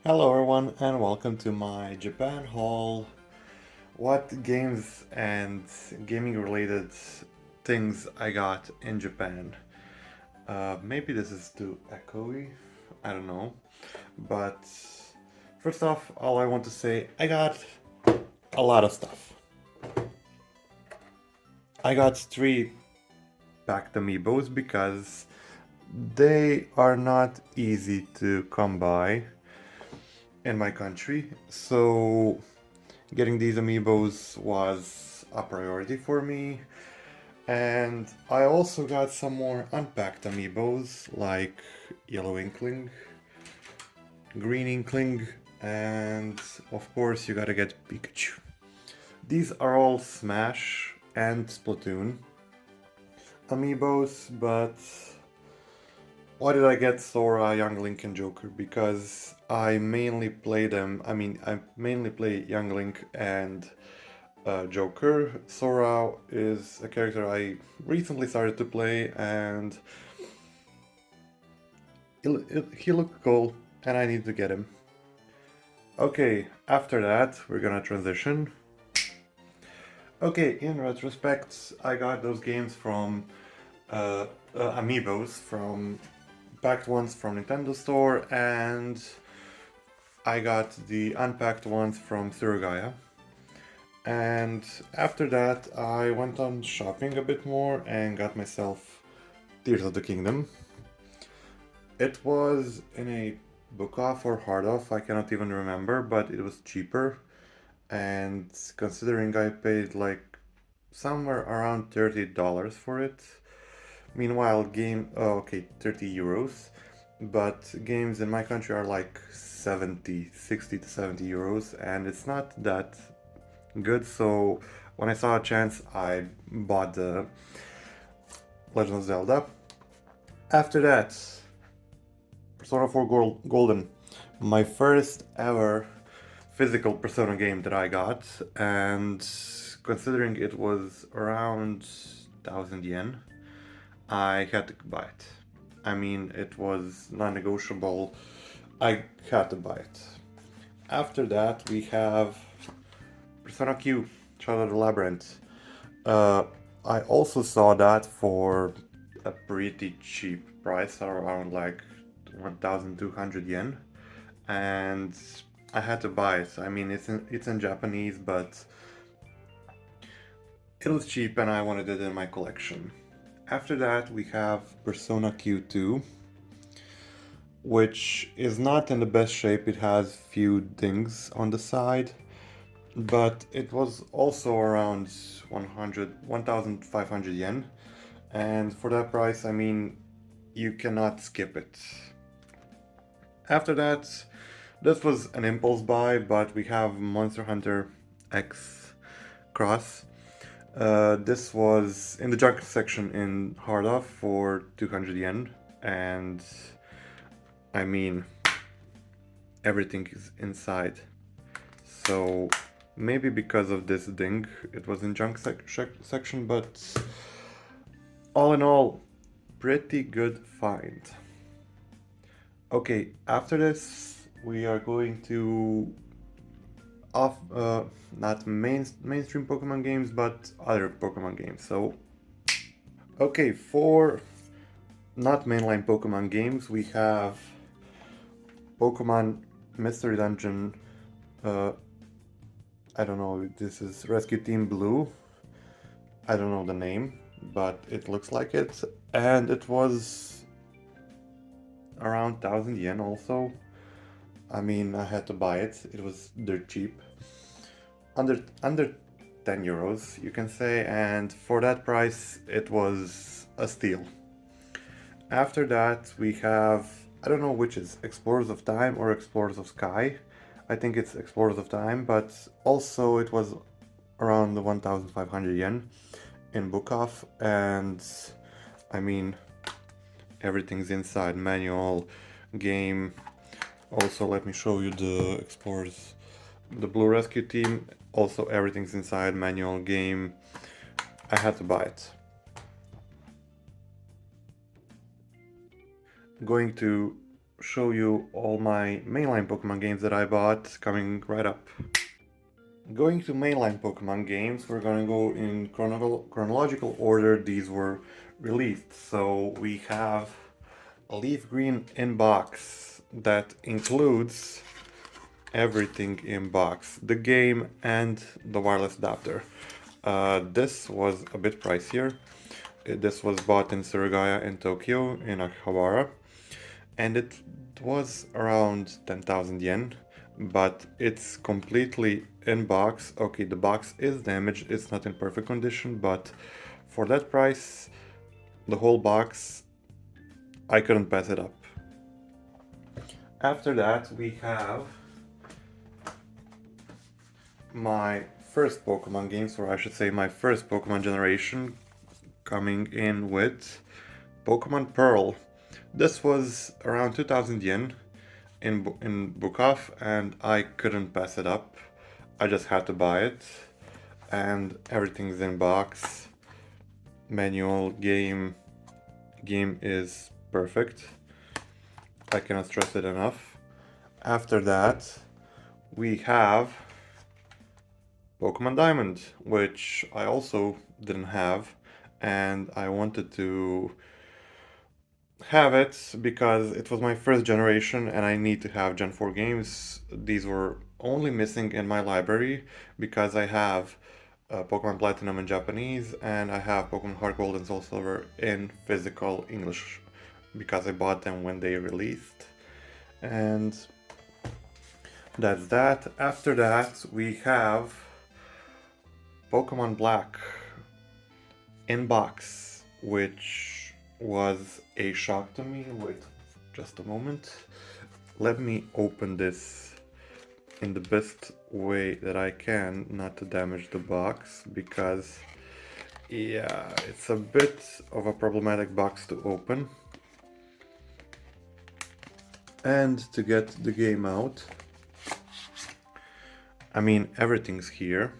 Hello everyone and welcome to my Japan haul. What games and gaming related things I got in Japan. Maybe this is too echoey, I don't know. But first off, all I want to say, I got a lot of stuff. I got three packed amiibos because they are not easy to come by in my country. So getting these amiibos was a priority for me. And I also got some more unpacked amiibos like Yellow Inkling, Green Inkling, and of course you gotta get Pikachu. These are all Smash and Splatoon amiibos, but why did I get Sora, Young Link, and Joker? Because I mainly play them. I mainly play Young Link and Joker. Sora is a character I recently started to play, and he looked cool, and I need to get him. Okay, after that, we're gonna transition. Okay, in retrospect, I got those games from amiibos from packed ones from Nintendo Store, and I got the unpacked ones from Surugaya. And after that, I went on shopping a bit more and got myself Tears of the Kingdom. It was in a book off or hard off, I cannot even remember, but it was cheaper. And considering I paid like somewhere around $30 for it. Meanwhile, 30 euros. But games in my country are like 60 to 70 euros, and it's not that good. So when I saw a chance, I bought the Legend of Zelda. After that, Persona 4 Golden, my first ever physical Persona game that I got, and considering it was around 1000 yen, I had to buy it. I mean, it was non-negotiable. I had to buy it. After that, we have Persona Q, Shadow of the Labyrinth. I also saw that for a pretty cheap price, around like 1200 yen, and I had to buy it. I mean, it's in Japanese, but it was cheap and I wanted it in my collection. After that, we have Persona Q2, which is not in the best shape. It has few dings on the side, but it was also around 1500 yen. And for that price, I mean, you cannot skip it. After that, this was an impulse buy, but we have Monster Hunter X Cross. This was in the junk section in hard off for 200 yen, and I mean, everything is inside. So maybe because of this ding, it was in junk section, but all in all, pretty good find. Okay, after this, we are going to not mainstream Pokemon games, but other Pokemon games. So, okay, for not mainline Pokemon games, we have Pokemon Mystery Dungeon. I don't know. This is Rescue Team Blue. I don't know the name, but it looks like it, and it was around 1000 yen also. I mean, I had to buy it. It was dirt cheap. Under 10 euros, you can say, and for that price, it was a steal. After that, we have, I don't know which is Explorers of Time or Explorers of Sky. I think it's Explorers of Time, but also it was around the 1500 yen in book off, and I mean, everything's inside, manual, game. Also, let me show you the Explorers, the Blue Rescue Team. Also, everything's inside, manual, game. I had to buy it. Going to show you all my mainline Pokemon games that I bought coming right up. Going to mainline Pokemon games, we're gonna go in chronological order these were released. So we have a Leaf Green in-box that includes everything in box, the game and the wireless adapter. This was a bit pricier. This was bought in Surugaya in Tokyo in Akihabara, and it was around 10,000 yen, but it's completely in box. Okay, the box is damaged, it's not in perfect condition, but for that price, the whole box, I couldn't pass it up. After that, we have my first Pokemon games, or I should say my first Pokemon generation, coming in with Pokemon Pearl. This was around 2000 yen in Bukov, and I couldn't pass it up. I just had to buy it, and everything's in box. Manual, game is perfect. I cannot stress it enough. After that, we have Pokemon Diamond, which I also didn't have, and I wanted to have it because it was my first generation and I need to have Gen 4 games. These were only missing in my library because I have Pokemon Platinum in Japanese and I have Pokemon Heart Gold and Soul Silver in physical English because I bought them when they released. And that's that. After that, we have Pokemon Black in box, which was a shock to me. Wait just a moment. Let me open this in the best way that I can, not to damage the box, because yeah, it's a bit of a problematic box to open. And to get the game out, I mean, everything's here.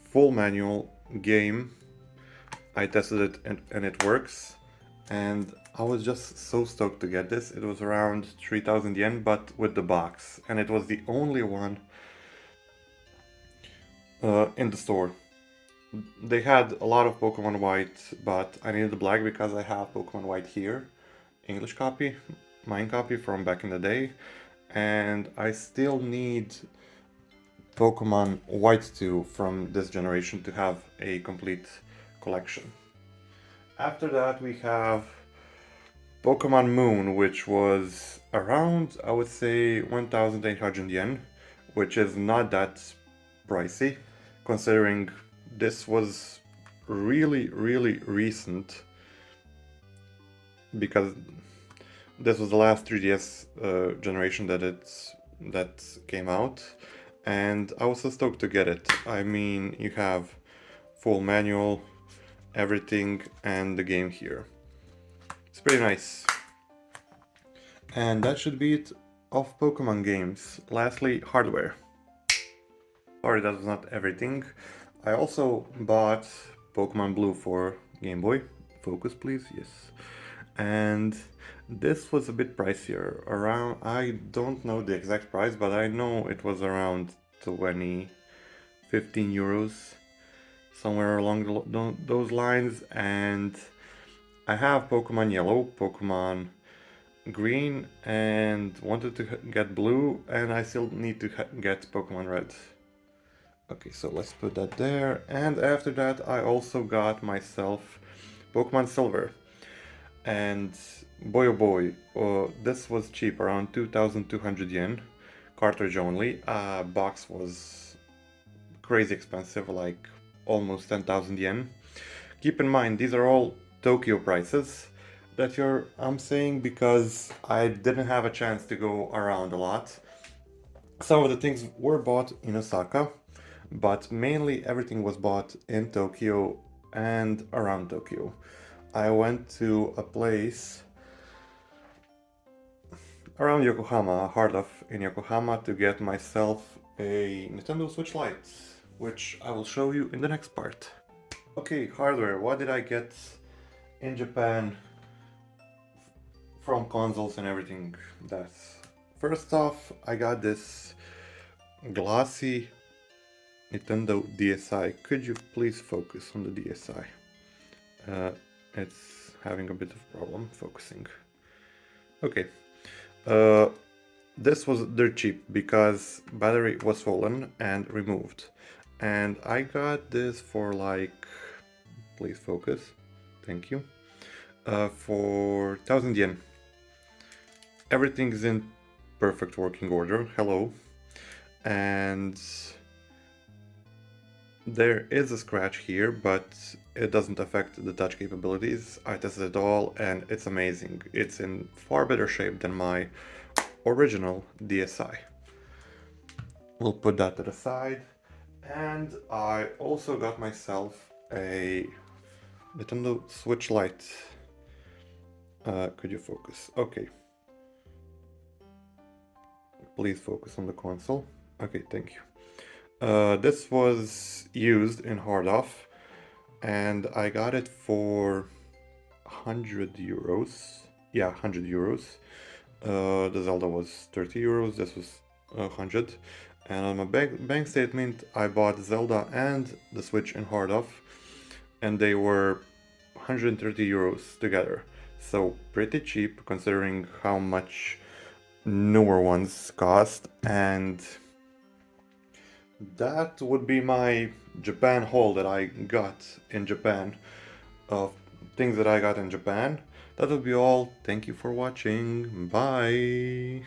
Full manual game. I tested it and it works. And I was just so stoked to get this. It was around 3000 yen, but with the box. And it was the only one in the store. They had a lot of Pokemon White, but I needed the black because I have Pokemon White here. English copy, mine copy from back in the day. And I still need Pokemon White 2 from this generation to have a complete collection. After that we have Pokemon Moon, which was around, I would say, 1800 yen, which is not that pricey, considering this was really recent, because this was the last 3DS generation that came out, and I was so stoked to get it. I mean, you have full manual, everything, and the game here. It's pretty nice. And that should be it of Pokemon games. Lastly, hardware. Sorry, that was not everything. I also bought Pokemon Blue for Game Boy. Focus, please. Yes. And this was a bit pricier. Around, I don't know the exact price, but I know it was around 15 euros, somewhere along those lines. And I have Pokemon Yellow, Pokemon Green, and wanted to get Blue, and I still need to get Pokemon Red. Okay, so let's put that there. And after that, I also got myself Pokemon Silver. And boy oh boy, this was cheap, around 2200 yen, cartridge only. Box was crazy expensive, like almost 10,000 yen. Keep in mind, these are all Tokyo prices that I'm saying because I didn't have a chance to go around a lot. Some of the things were bought in Osaka, but mainly everything was bought in Tokyo and around Tokyo. I went to a place around Yokohama, Hardloff in Yokohama, to get myself a Nintendo Switch Lite, which I will show you in the next part. Okay, hardware. What did I get in Japan from consoles and everything. That's first off, I got this glossy Nintendo DSi. Could you please focus on the DSi? It's having a bit of problem focusing. Okay. This was dirt cheap because battery was swollen and removed. And I got this for like, please focus, thank you, for 1000 yen. Everything's in perfect working order, hello. And there is a scratch here, but it doesn't affect the touch capabilities. I tested it all and it's amazing. It's in far better shape than my original DSi. We'll put that to the side. And I also got myself a Nintendo Switch Lite. Could you focus? Okay. Please focus on the console. Okay, thank you. This was used in hard off, and I got it for 100 euros. Yeah, 100 euros. The Zelda was 30 euros, this was 100. And on my bank statement, I bought Zelda and the Switch in hard off, and they were 130 euros together. So pretty cheap considering how much newer ones cost. And that would be my Japan haul that I got in Japan, of things that I got in Japan. That would be all. Thank you for watching. Bye.